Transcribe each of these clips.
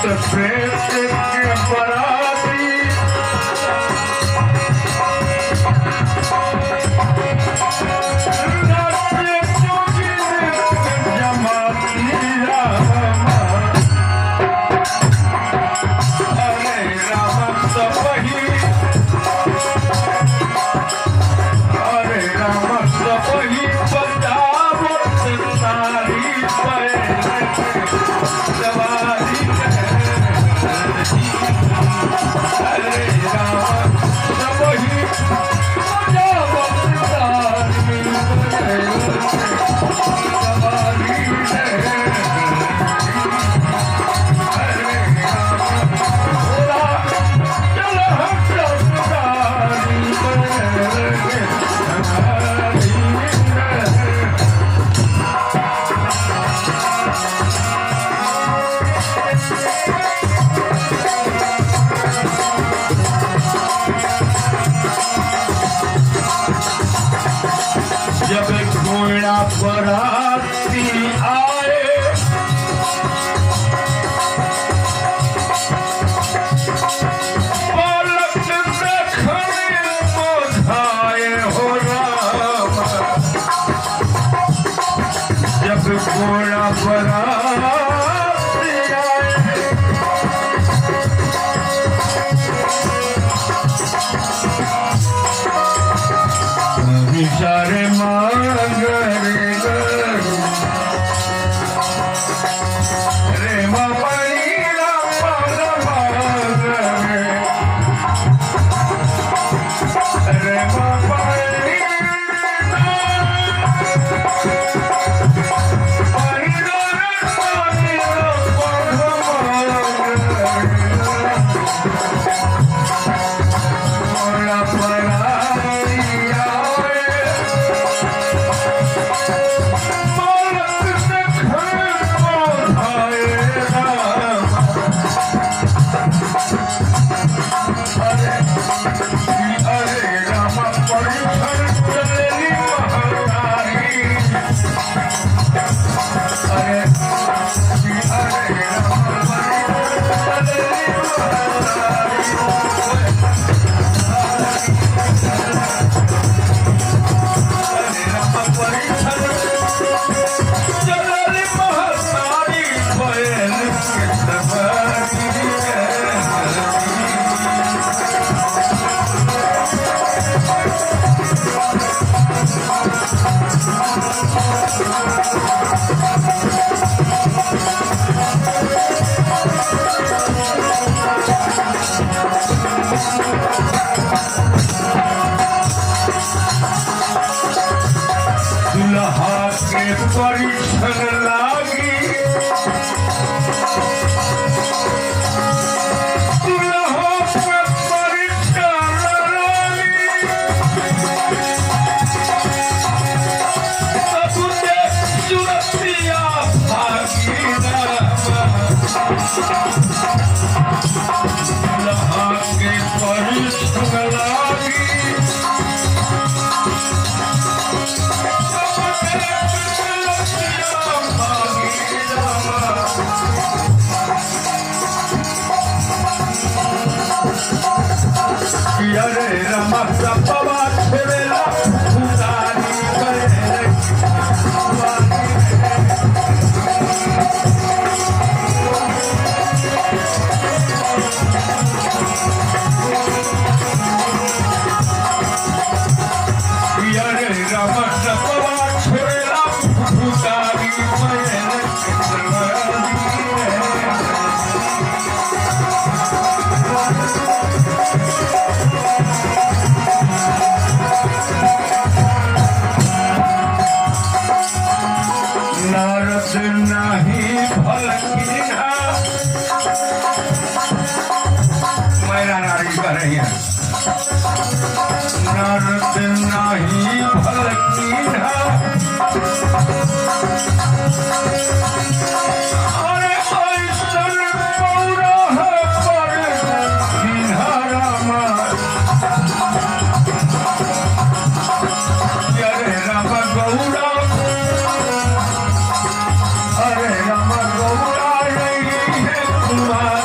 प्रेत के बराती नाचे जोगिन जमाती रामा हरे राम सबही हरे राम सबही बजावत सारी पैर सवारी हरे राम सबही बजावत सारी पैर सवारी हरे राम भोला चल हम सवारी पैर सवारी जब घोड़ा बराती आए बालक देखने मोधाए हो राम जब घोड़ा बराती आए विचारे मांगरे गरु रे मपनी राम मांगरे रे मपनी दुल्हा के परिछन लागी दुल्हा पे परिछन लागी सबसे चुरतिया भागी दुल्हा के परिछन लागी हरे राम सपवा छेला उतारी करे हरे राम सपवा छेला उतारी करे नारद नहीं भलकीना मैरा नारी कर रही है नारद नहीं भलकीना अरे ऐसन पौरह पर दीन्हा रामा अरे राम गौरा हरे राम गौरा नहीं है तुम्हारा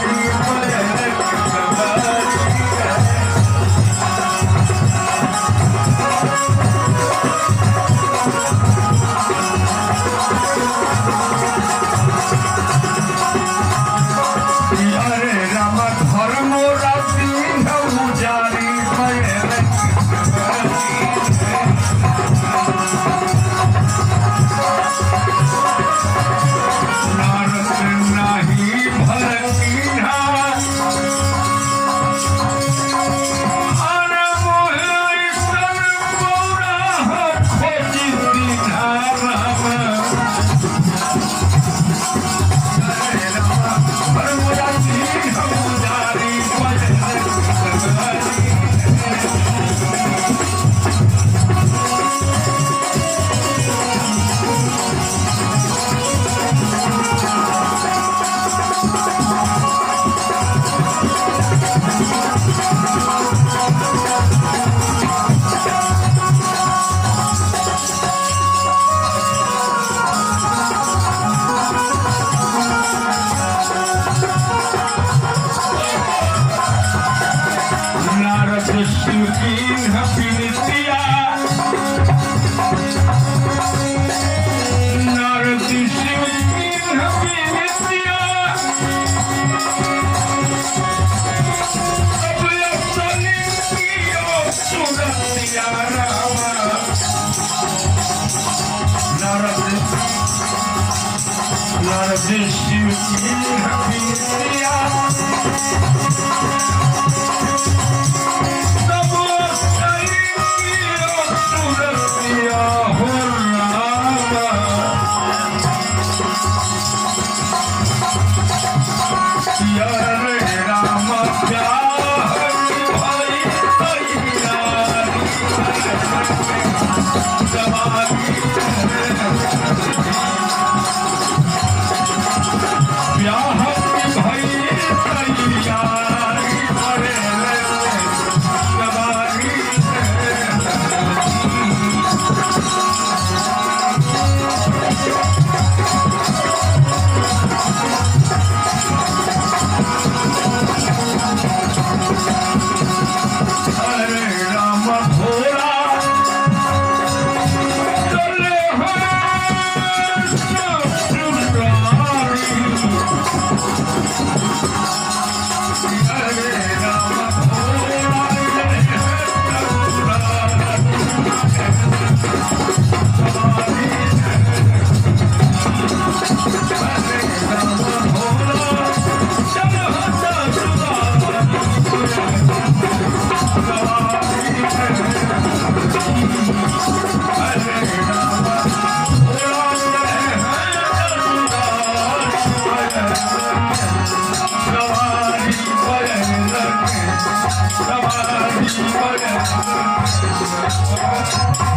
शिव की हकीकतिया तब सही किया सूरतिया हो रामा यार राम प्यार भाई तैयारी जवानी ब्याह की भाई तैयारी बड़े जवानी हरे राम भोला चले हैं ससुरारी हरे राम भोला चले हैं ससुरारी हरे राम भोला चले हैं